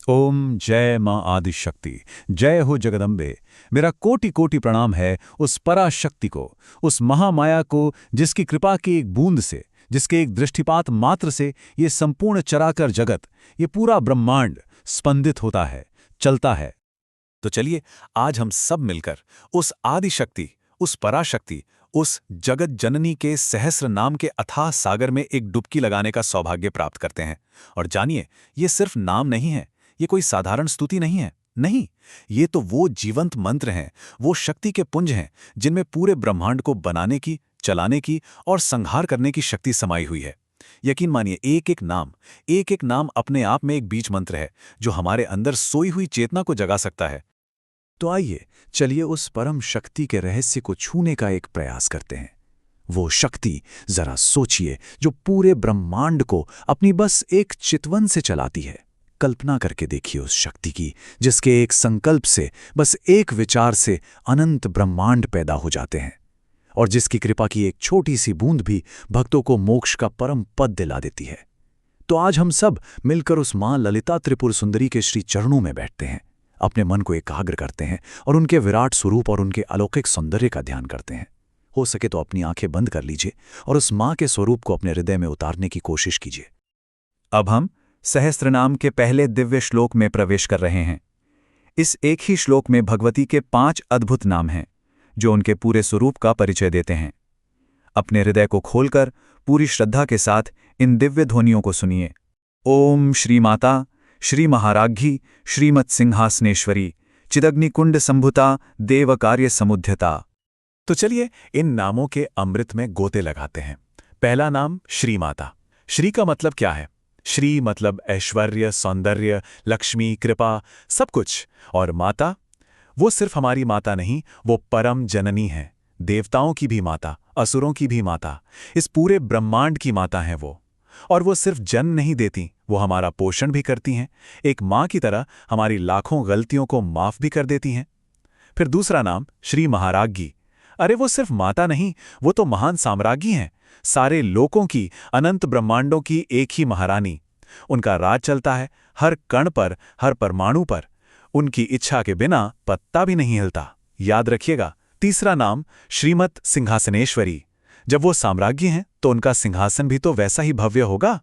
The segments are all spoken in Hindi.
ओम जय मां आदिशक्ति। जय हो जगदम्बे। मेरा कोटि कोटि प्रणाम है उस पराशक्ति को, उस महामाया को, जिसकी कृपा की एक बूंद से, जिसके एक दृष्टिपात मात्र से ये संपूर्ण चराचर जगत, ये पूरा ब्रह्मांड स्पंदित होता है, चलता है। तो चलिए आज हम सब मिलकर उस आदिशक्ति, उस पराशक्ति, उस जगत जननी के सहस्र नाम के अथाह सागर में एक डुबकी लगाने का सौभाग्य प्राप्त करते हैं। और जानिए, ये सिर्फ नाम नहीं है, ये कोई साधारण स्तुति नहीं है। नहीं, ये तो वो जीवंत मंत्र हैं, वो शक्ति के पुंज हैं जिनमें पूरे ब्रह्मांड को बनाने की, चलाने की और संहार करने की शक्ति समाई हुई है। यकीन मानिए, एक एक नाम अपने आप में एक बीज मंत्र है जो हमारे अंदर सोई हुई चेतना को जगा सकता है। तो आइए चलिए उस परम शक्ति के रहस्य को छूने का एक प्रयास करते हैं। वो शक्ति, जरा सोचिए, जो पूरे ब्रह्मांड को अपनी बस एक चितवन से चलाती है। कल्पना करके देखिए उस शक्ति की, जिसके एक संकल्प से, बस एक विचार से अनंत ब्रह्मांड पैदा हो जाते हैं, और जिसकी कृपा की एक छोटी सी बूंद भी भक्तों को मोक्ष का परम पद दिला देती है। तो आज हम सब मिलकर उस मां ललिता त्रिपुर सुंदरी के श्री चरणों में बैठते हैं, अपने मन को एकाग्र करते हैं और उनके विराट स्वरूप और उनके अलौकिक सौंदर्य का ध्यान करते हैं। हो सके तो अपनी आंखें बंद कर लीजिए और उस मां के स्वरूप को अपने हृदय में उतारने की कोशिश कीजिए। अब हम सहस्त्रनाम के पहले दिव्य श्लोक में प्रवेश कर रहे हैं। इस एक ही श्लोक में भगवती के 5 अद्भुत नाम हैं जो उनके पूरे स्वरूप का परिचय देते हैं। अपने हृदय को खोलकर पूरी श्रद्धा के साथ इन दिव्य ध्वनियों को सुनिए। ओम श्री माता, श्री महाराज्ञी, श्रीमत् सिंहासनेश्वरी, चिदग्निकुंड संभुता, देव कार्य समुद्यता। तो चलिए इन नामों के अमृत में गोते लगाते हैं। पहला नाम श्री माता। श्री का मतलब क्या है? श्री मतलब ऐश्वर्य, सौंदर्य, लक्ष्मी, कृपा, सब कुछ। और माता, वो सिर्फ हमारी माता नहीं, वो परम जननी है, देवताओं की भी माता, असुरों की भी माता, इस पूरे ब्रह्मांड की माता हैं वो। और वो सिर्फ जन्म नहीं देती, वो हमारा पोषण भी करती हैं। एक माँ की तरह हमारी लाखों गलतियों को माफ भी कर देती हैं। फिर दूसरा नाम श्री महाराज्ञी। अरे वो सिर्फ माता नहीं, वो तो महान साम्राज्ञी हैं, सारे लोकों की, अनंत ब्रह्मांडों की एक ही महारानी। उनका राज चलता है हर कण पर, हर परमाणु पर। उनकी इच्छा के बिना पत्ता भी नहीं हिलता। याद रखिएगा। तीसरा नाम श्रीमत् सिंहासनेश्वरी। जब वो साम्राज्ञी हैं तो उनका सिंहासन भी तो वैसा ही भव्य होगा।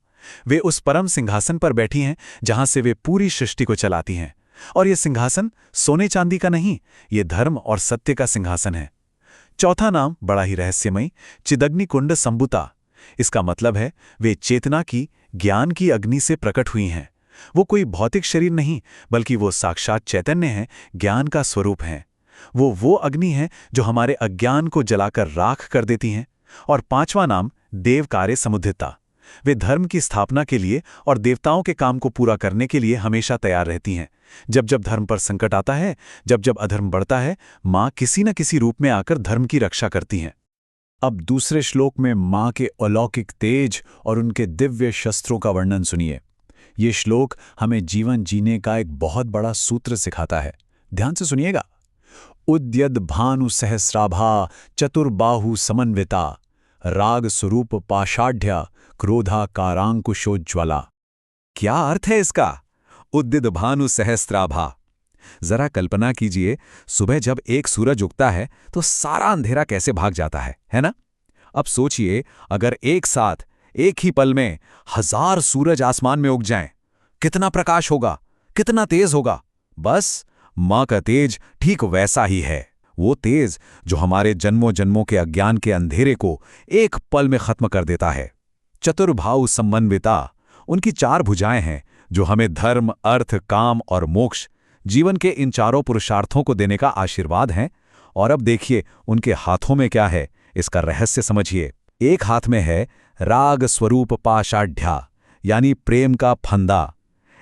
वे उस परम सिंहासन पर बैठी हैं जहां से वे पूरी सृष्टि को चलाती हैं। और ये सिंहासन सोने चांदी का नहीं, ये धर्म और सत्य का सिंहासन है। चौथा नाम बड़ा ही रहस्यमयी, चिदग्निकुंड संभुता। इसका मतलब है वे चेतना की, ज्ञान की अग्नि से प्रकट हुई हैं। वो कोई भौतिक शरीर नहीं, बल्कि वो साक्षात चैतन्य हैं, ज्ञान का स्वरूप हैं। वो अग्नि है जो हमारे अज्ञान को जलाकर राख कर देती हैं। और पांचवा नाम देव कार्य समुद्यता। वे धर्म की स्थापना के लिए और देवताओं के काम को पूरा करने के लिए हमेशा तैयार रहती हैं। जब जब धर्म पर संकट आता है, जब जब अधर्म बढ़ता है, माँ किसी न किसी रूप में आकर धर्म की रक्षा करती हैं। अब दूसरे श्लोक में माँ के अलौकिक तेज और उनके दिव्य शस्त्रों का वर्णन सुनिए। ये श्लोक हमें जीवन जीने का एक बहुत बड़ा सूत्र सिखाता है। ध्यान से सुनिएगा। उद्यद भानु सहस्राभा, चतुर्बाहु समन्विता, राग स्वरूप पाषाढ़्य, क्रोधा कारांकुशोज्ज्वला। क्या अर्थ है इसका? उद्यद भानु सहस्राभा। जरा कल्पना कीजिए, सुबह जब एक सूरज उगता है तो सारा अंधेरा कैसे भाग जाता है ना? अब सोचिए, अगर एक साथ, एक ही पल में 1000 सूरज आसमान में उग जाएं, कितना प्रकाश होगा, कितना तेज होगा। बस मां का तेज ठीक वैसा ही है। वो तेज जो हमारे जन्मों जन्मों के अज्ञान के अंधेरे को एक पल में खत्म कर देता है। चतुर्भाव समन्विता। उनकी 4 भुजाएं हैं जो हमें धर्म, अर्थ, काम और मोक्ष, जीवन के इन चारों पुरुषार्थों को देने का आशीर्वाद हैं। और अब देखिए उनके हाथों में क्या है, इसका रहस्य समझिए। एक हाथ में है राग स्वरूप पाषाढ़्या, यानी प्रेम का फंदा।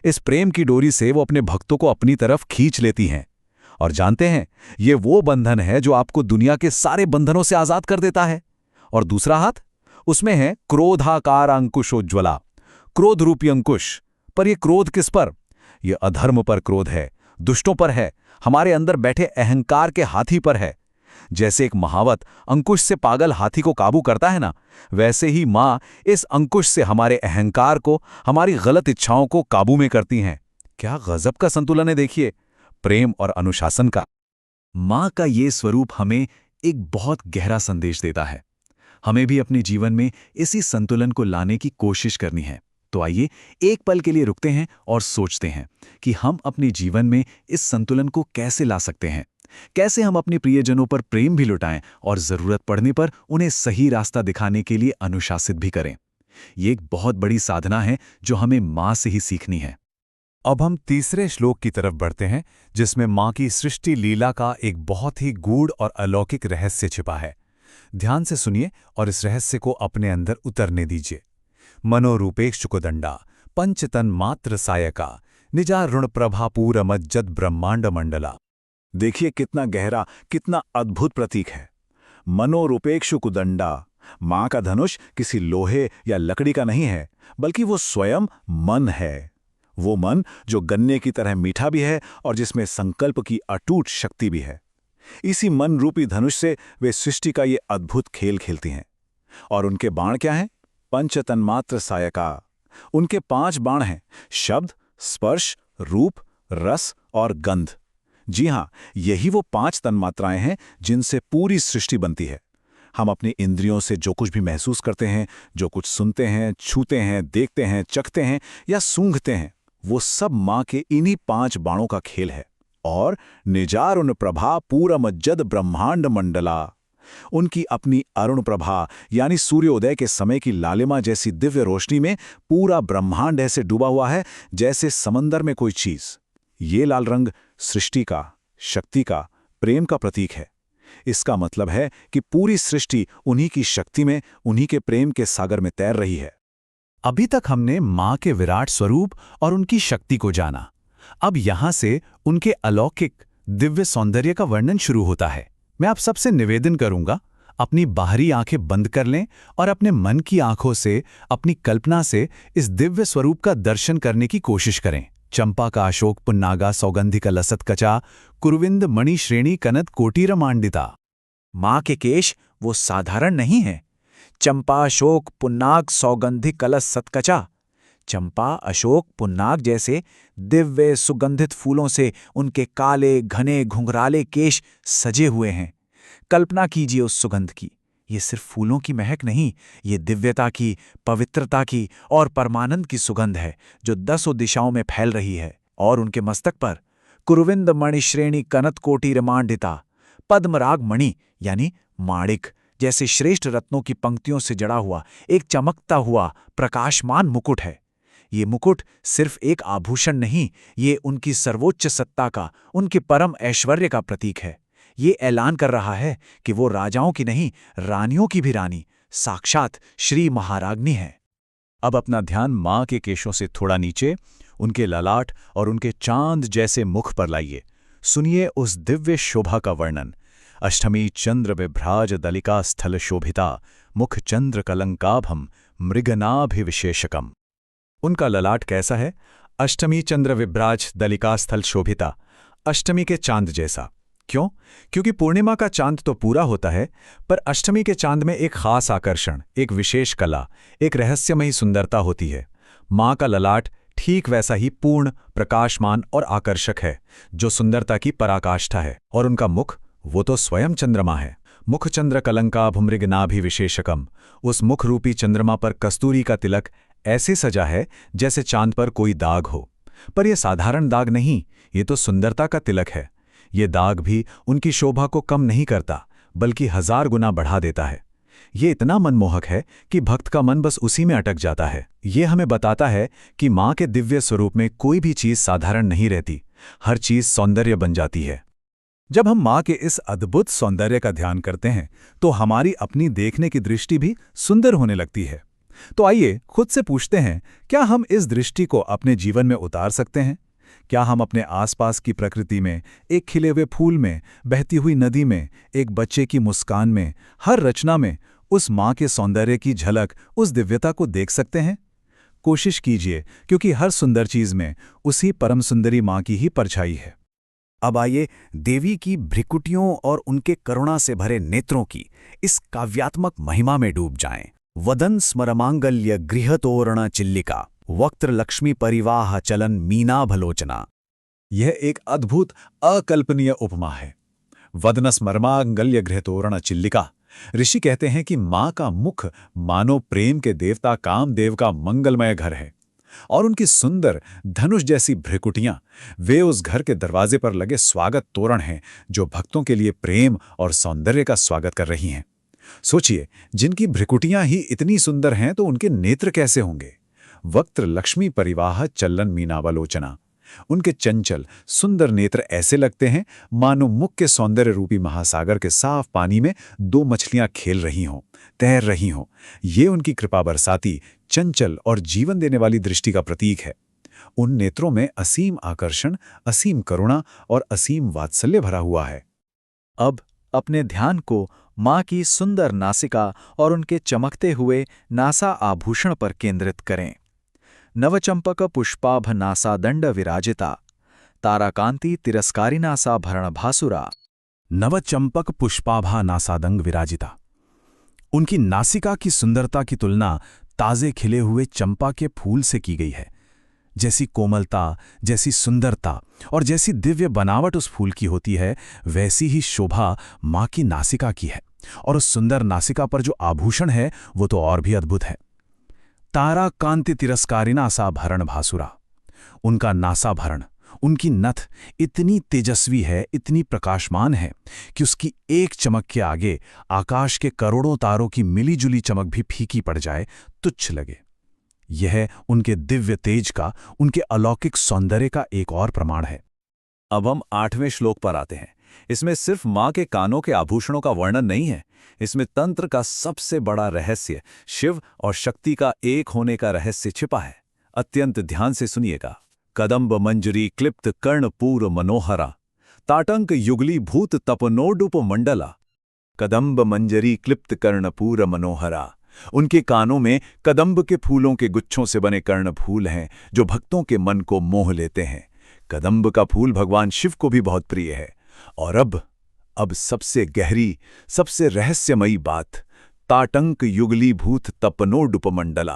इस प्रेम की डोरी से वो अपने भक्तों को अपनी तरफ खींच लेती हैं। और जानते हैं, ये वो बंधन है जो आपको दुनिया के सारे बंधनों से आजाद कर देता है। और दूसरा हाथ, उसमें है क्रोधाकार अंकुशोज्ज्वला, क्रोध रूपी अंकुश। पर यह क्रोध किस पर? यह अधर्म पर क्रोध है, दुष्टों पर है, हमारे अंदर बैठे अहंकार के हाथी पर है। जैसे एक महावत अंकुश से पागल हाथी को काबू करता है ना, वैसे ही माँ इस अंकुश से हमारे अहंकार को, हमारी गलत इच्छाओं को काबू में करती हैं। क्या गजब का संतुलन है, देखिए, प्रेम और अनुशासन का। माँ का ये स्वरूप हमें एक बहुत गहरा संदेश देता है। हमें भी अपने जीवन में इसी संतुलन को लाने की कोशिश करनी है। तो आइए एक पल के लिए रुकते हैं और सोचते हैं कि हम अपने जीवन में इस संतुलन को कैसे ला सकते हैं। कैसे हम अपने प्रियजनों पर प्रेम भी लुटाएं और जरूरत पड़ने पर उन्हें सही रास्ता दिखाने के लिए अनुशासित भी करें। ये एक बहुत बड़ी साधना है जो हमें माँ से ही सीखनी है। अब हम तीसरे श्लोक की तरफ बढ़ते हैं, जिसमें माँ की सृष्टि लीला का एक बहुत ही गूढ़ और अलौकिक रहस्य छिपा है। ध्यान से सुनिए और इस रहस्य को अपने अंदर उतरने दीजिए। मनोरूपेक्षुकुदंडा पंचतन मात्र सायका निजारुण प्रभापूरमज्जद ब्रह्मांड मंडला। देखिए कितना गहरा, कितना अद्भुत प्रतीक है। मनोरूपेक्षुकुदंडा, माँ का धनुष किसी लोहे या लकड़ी का नहीं है, बल्कि वो स्वयं मन है। वो मन जो गन्ने की तरह मीठा भी है और जिसमें संकल्प की अटूट शक्ति भी है। इसी मन रूपी धनुष से वे सृष्टि का ये अद्भुत खेल खेलती हैं। और उनके बाण क्या हैं? पंचतन्मात्र सायका। उनके 5 बाण हैं: शब्द, स्पर्श, रूप, रस और गंध। जी हां, यही वो 5 तन्मात्राएं हैं जिनसे पूरी सृष्टि बनती है। हम अपनी इंद्रियों से जो कुछ भी महसूस करते हैं, जो कुछ सुनते हैं, छूते हैं, देखते हैं, चखते हैं या सूंघते हैं, वो सब माँ के इन्हीं 5 बाणों का खेल है। और निजारुण प्रभा पूरमज्जद ब्रह्मांड मंडला, उनकी अपनी अरुण प्रभा यानी सूर्योदय के समय की लालिमा जैसी दिव्य रोशनी में पूरा ब्रह्मांड ऐसे डूबा हुआ है जैसे समंदर में कोई चीज। ये लाल रंग सृष्टि का, शक्ति का, प्रेम का प्रतीक है। इसका मतलब है कि पूरी सृष्टि उन्हीं की शक्ति में, उन्हीं के प्रेम के सागर में तैर रही है। अभी तक हमने माँ के विराट स्वरूप और उनकी शक्ति को जाना। अब यहां से उनके अलौकिक दिव्य सौंदर्य का वर्णन शुरू होता है। मैं आप सबसे निवेदन करूंगा, अपनी बाहरी आंखें बंद कर लें और अपने मन की आंखों से, अपनी कल्पना से इस दिव्य स्वरूप का दर्शन करने की कोशिश करें। चंपा का अशोक पुन्नागा सौगंधिका लसत कचा कुरुविंद मणि श्रेणी कनत कोटीर मांडिता। माँ के केश वो साधारण नहीं है। चंपा, अशोक, पुन्नाग, सौगंधिक कलश सतकचा। चंपा, अशोक, पुन्नाग जैसे दिव्य सुगंधित फूलों से उनके काले घने घुंघराले केश सजे हुए हैं। कल्पना कीजिए उस सुगंध की। ये सिर्फ फूलों की महक नहीं, ये दिव्यता की, पवित्रता की और परमानंद की सुगंध है जो 10 दिशाओं में फैल रही है। और उनके मस्तक पर कुरुविंद मणि श्रेणी कनत कोटि रमांडिता, पद्मराग मणि यानी माणिक जैसे श्रेष्ठ रत्नों की पंक्तियों से जड़ा हुआ एक चमकता हुआ प्रकाशमान मुकुट है। ये मुकुट सिर्फ एक आभूषण नहीं, ये उनकी सर्वोच्च सत्ता का, उनके परम ऐश्वर्य का प्रतीक है। ये ऐलान कर रहा है कि वो राजाओं की नहीं, रानियों की भी रानी, साक्षात श्री महाराज्ञी है। अब अपना ध्यान माँ के केशों से थोड़ा नीचे, उनके ललाट और उनके चांद जैसे मुख पर लाइए। सुनिए उस दिव्य शोभा का वर्णन। अष्टमी चंद्र विभ्राज दलिका स्थल शोभिता मुख चंद्र कलंकाभम मृगनाभिविशेषकम। उनका ललाट कैसा है? अष्टमी चंद्र विभ्राज दलिका स्थल शोभिता, अष्टमी के चांद जैसा। क्यों? क्योंकि पूर्णिमा का चांद तो पूरा होता है, पर अष्टमी के चांद में एक खास आकर्षण, एक विशेष कला, एक रहस्यमयी सुंदरता होती है। माँ का ललाट ठीक वैसा ही पूर्ण, प्रकाशमान और आकर्षक है, जो सुंदरता की पराकाष्ठा है। और उनका मुख, वो तो स्वयं चंद्रमा है। मुख चंद्र कलंका भुमृगनाभिविशेषकम। उस मुख रूपी चंद्रमा पर कस्तूरी का तिलक ऐसे सजा है जैसे चांद पर कोई दाग हो। पर यह साधारण दाग नहीं, ये तो सुंदरता का तिलक है। ये दाग भी उनकी शोभा को कम नहीं करता, बल्कि 1000 गुना बढ़ा देता है। ये इतना मनमोहक है कि भक्त का मन बस उसी में अटक जाता है। ये हमें बताता है कि माँ के दिव्य स्वरूप में कोई भी चीज साधारण नहीं रहती, हर चीज सौंदर्य बन जाती है। जब हम माँ के इस अद्भुत सौंदर्य का ध्यान करते हैं तो हमारी अपनी देखने की दृष्टि भी सुंदर होने लगती है। तो आइए खुद से पूछते हैं, क्या हम इस दृष्टि को अपने जीवन में उतार सकते हैं? क्या हम अपने आसपास की प्रकृति में, एक खिले हुए फूल में, बहती हुई नदी में, एक बच्चे की मुस्कान में, हर रचना में उस माँ के सौंदर्य की झलक, उस दिव्यता को देख सकते हैं? कोशिश कीजिए, क्योंकि हर सुंदर चीज में उसी परम सुंदरी माँ की ही परछाई है। अब आइए देवी की भ्रिकुटियों और उनके करुणा से भरे नेत्रों की इस काव्यात्मक महिमा में डूब जाएं। वदन स्मरमांगल्य गृहतोरण चिल्लिका। वक्त्र लक्ष्मी परिवाह चलन मीनाभलोचना। यह एक अद्भुत अकल्पनीय उपमा है। वदनस मर्मांगल्य गृहतोरण चिल्लिका। ऋषि कहते हैं कि माँ का मुख मानो प्रेम के देवता कामदेव का मंगलमय घर है, और उनकी सुंदर धनुष जैसी भ्रिकुटियां वे उस घर के दरवाजे पर लगे स्वागत तोरण हैं जो भक्तों के लिए प्रेम और सौंदर्य का स्वागत कर रही हैं। सोचिए, जिनकी भ्रिकुटियां ही इतनी सुंदर हैं तो उनके नेत्र कैसे होंगे। वक्त्र लक्ष्मी परिवाह चलन मीनावलोचना। उनके चंचल सुंदर नेत्र ऐसे लगते हैं मानो मुख के सौंदर्य रूपी महासागर के साफ पानी में दो मछलियां खेल रही हों, तैर रही हों। ये उनकी कृपा बरसाती, चंचल और जीवन देने वाली दृष्टि का प्रतीक है। उन नेत्रों में असीम आकर्षण, असीम करुणा और असीम वात्सल्य भरा हुआ है। अब अपने ध्यान को माँ की सुंदर नासिका और उनके चमकते हुए नासा आभूषण पर केंद्रित करें। नवचंपक पुष्पाभ नासादंड विराजिता, ताराकांति तिरस्कारिनासाभरण भासुरा। नवचंपक पुष्पाभा नासादंग विराजिता। उनकी नासिका की सुंदरता की तुलना ताजे खिले हुए चंपा के फूल से की गई है। जैसी कोमलता, जैसी सुंदरता और जैसी दिव्य बनावट उस फूल की होती है, वैसी ही शोभा माँ की नासिका की है। और उस सुंदर नासिका पर जो आभूषण है वो तो और भी अद्भुत है। तारा कांति तिरस्कारिना साभरण भासुरा। उनका नासाभरण, उनकी नथ इतनी तेजस्वी है, इतनी प्रकाशमान है कि उसकी एक चमक के आगे आकाश के करोड़ों तारों की मिलीजुली चमक भी फीकी पड़ जाए, तुच्छ लगे। यह उनके दिव्य तेज का, उनके अलौकिक सौंदर्य का एक और प्रमाण है। अब हम 8वें श्लोक पर आते हैं। इसमें सिर्फ माँ के कानों के आभूषणों का वर्णन नहीं है, इसमें तंत्र का सबसे बड़ा रहस्य, शिव और शक्ति का एक होने का रहस्य छिपा है। अत्यंत ध्यान से सुनिएगा। कदम्ब मंजरी क्लिप्त कर्णपूर मनोहरा, ताटंक युगली भूत तपनोडुप मंडला। कदम्ब मंजरी क्लिप्त कर्णपूर मनोहरा। उनके कानों में कदम्ब के फूलों के गुच्छों से बने कर्ण फूल हैं जो भक्तों के मन को मोह लेते हैं। कदम्ब का फूल भगवान शिव को भी बहुत प्रिय है। और अब सबसे गहरी, सबसे रहस्यमयी बात, ताटंक युगली भूत तपनोडुपमंडला।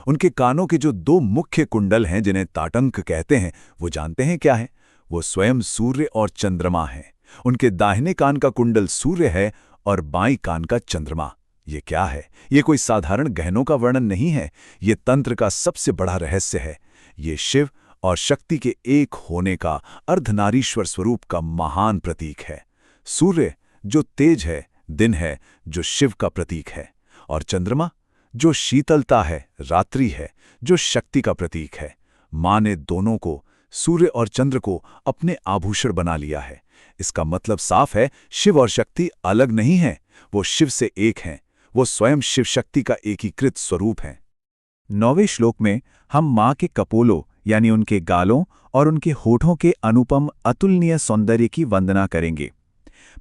उनके कानों के जो दो मुख्य कुंडल हैं जिन्हें ताटंक कहते हैं, वो जानते हैं क्या है? वो स्वयं सूर्य और चंद्रमा हैं। उनके दाहिने कान का कुंडल सूर्य है और बाईं कान का चंद्रमा। ये क्या है? ये कोई साधारण गहनों का वर्णन नहीं है, ये तंत्र का सबसे बड़ा रहस्य है। ये शिव और शक्ति के एक होने का, अर्धनारीश्वर स्वरूप का महान प्रतीक है। सूर्य जो तेज है, दिन है, जो शिव का प्रतीक है, और चंद्रमा जो शीतलता है, रात्रि है, जो शक्ति का प्रतीक है। माँ ने दोनों को, सूर्य और चंद्र को, अपने आभूषण बना लिया है। इसका मतलब साफ है, शिव और शक्ति अलग नहीं हैं, वो शिव से एक हैं। वो स्वयं शिव शक्ति का एकीकृत स्वरूप हैं। 9वें श्लोक में हम माँ के कपोलों यानी उनके गालों और उनके होठों के अनुपम अतुलनीय सौंदर्य की वंदना करेंगे।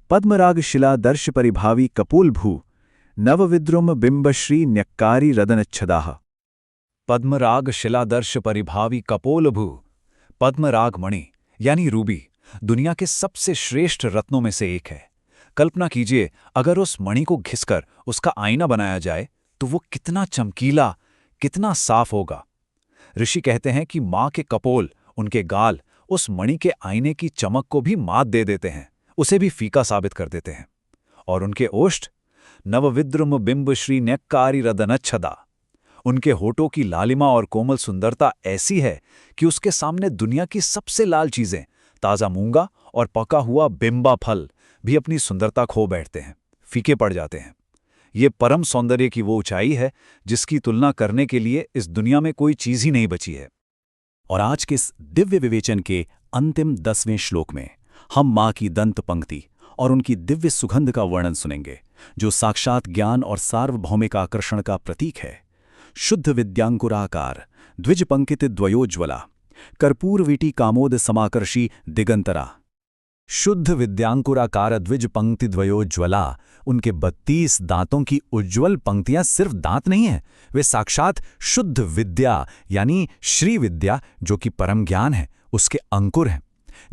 पद्मराग शिला दर्श परिभावी कपोल भू, नवविद्रुम बिंबश्री न्यक्कारी रदनच्छदाह। पद्मराग शिलादर्श परिभावी कपोल भू। पद्मराग मणि यानी रूबी दुनिया के सबसे श्रेष्ठ रत्नों में से एक है। कल्पना कीजिए, अगर उस मणि को घिसकर उसका आईना बनाया जाए तो वो कितना चमकीला, कितना साफ होगा। ऋषि कहते हैं कि माँ के कपोल, उनके गाल, उस मणि के आईने की चमक को भी मात दे देते हैं, उसे भी फीका साबित कर देते हैं। और उनके ओष्ठ, नवविद्रुम बिंब श्री न्यक्कारी रदनच्छदा। उनके होठों की लालिमा और कोमल सुंदरता ऐसी है कि उसके सामने दुनिया की सबसे लाल चीजें, ताज़ा मूंगा और पका हुआ बिंबा फल भी अपनी सुंदरता खो बैठते हैं, फीके पड़ जाते हैं। ये परम सौंदर्य की वो ऊंचाई है जिसकी तुलना करने के लिए इस दुनिया में कोई चीज ही नहीं बची है। और आज के इस दिव्य विवेचन के अंतिम 10वें श्लोक में हम माँ की दंत पंक्ति और उनकी दिव्य सुगंध का वर्णन सुनेंगे, जो साक्षात ज्ञान और सार्वभौमिक आकर्षण का प्रतीक है। शुद्ध विद्यांकुराकार द्विज पंकित द्वयोज्वला, कर्पूरवीटी कामोद समाकर्षी दिगंतरा। शुद्ध विद्यांकुराकार द्विज पंक्ति द्वयोज्वला। उनके 32 दांतों की उज्ज्वल पंक्तियां सिर्फ दांत नहीं हैं, वे साक्षात शुद्ध विद्या यानी श्री विद्या, जो कि परम ज्ञान है, उसके अंकुर हैं।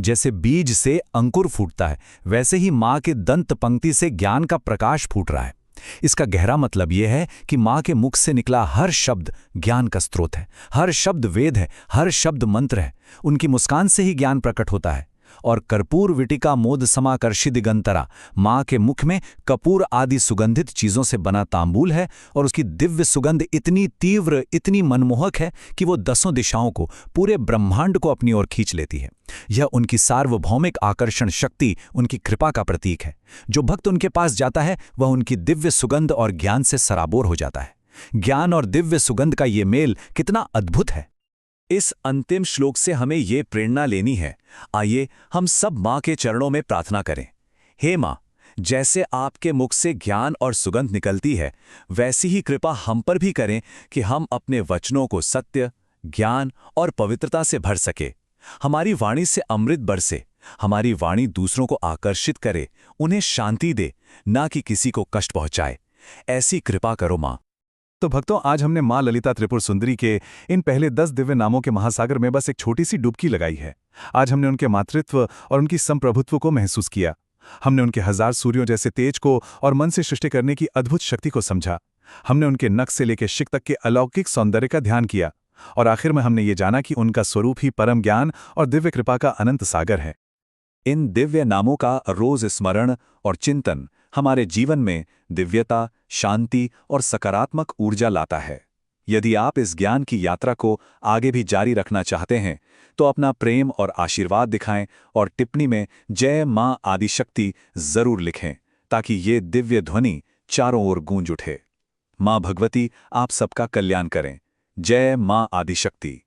जैसे बीज से अंकुर फूटता है, वैसे ही माँ के दंत पंक्ति से ज्ञान का प्रकाश फूट रहा है। इसका गहरा मतलब यह है कि माँ के मुख से निकला हर शब्द ज्ञान का स्रोत है, हर शब्द वेद है, हर शब्द मंत्र है। उनकी मुस्कान से ही ज्ञान प्रकट होता है। और कर्पूर विटिका मोद समाकर्षि दिगंतरा, माँ के मुख में कपूर आदि सुगंधित चीजों से बना तांबूल है, और उसकी दिव्य सुगंध इतनी तीव्र, इतनी मनमोहक है कि वो 10 दिशाओं को, पूरे ब्रह्मांड को अपनी ओर खींच लेती है। यह उनकी सार्वभौमिक आकर्षण शक्ति, उनकी कृपा का प्रतीक है। जो भक्त उनके पास जाता है वह उनकी दिव्य सुगंध और ज्ञान से सराबोर हो जाता है। ज्ञान और दिव्य सुगंध का ये मेल कितना अद्भुत है। इस अंतिम श्लोक से हमें ये प्रेरणा लेनी है। आइए हम सब माँ के चरणों में प्रार्थना करें। हे माँ, जैसे आपके मुख से ज्ञान और सुगंध निकलती है, वैसी ही कृपा हम पर भी करें कि हम अपने वचनों को सत्य, ज्ञान और पवित्रता से भर सके। हमारी वाणी से अमृत बरसे, हमारी वाणी दूसरों को आकर्षित करे, उन्हें शांति दे, ना कि किसी को कष्ट पहुंचाए। ऐसी कृपा करो माँ। तो भक्तों, आज हमने माँ ललिता त्रिपुर सुंदरी के इन पहले 10 दिव्य नामों के महासागर में बस एक छोटी सी डुबकी लगाई है। आज हमने उनके मातृत्व और उनकी संप्रभुत्व को महसूस किया। हमने उनके 1000 सूर्यों जैसे तेज को और मन से सृष्टि करने की अद्भुत शक्ति को समझा। हमने उनके नख से लेकर शिक तक के अलौकिक सौंदर्य का ध्यान किया। और आखिर में हमने ये जाना कि उनका स्वरूप ही परम ज्ञान और दिव्य कृपा का अनंत सागर है। इन दिव्य नामों का रोज स्मरण और चिंतन हमारे जीवन में दिव्यता, शांति और सकारात्मक ऊर्जा लाता है। यदि आप इस ज्ञान की यात्रा को आगे भी जारी रखना चाहते हैं तो अपना प्रेम और आशीर्वाद दिखाएं और टिप्पणी में जय मां आदिशक्ति जरूर लिखें, ताकि ये दिव्य ध्वनि चारों ओर गूंज उठे। मां भगवती आप सबका कल्याण करें। जय मां आदिशक्ति।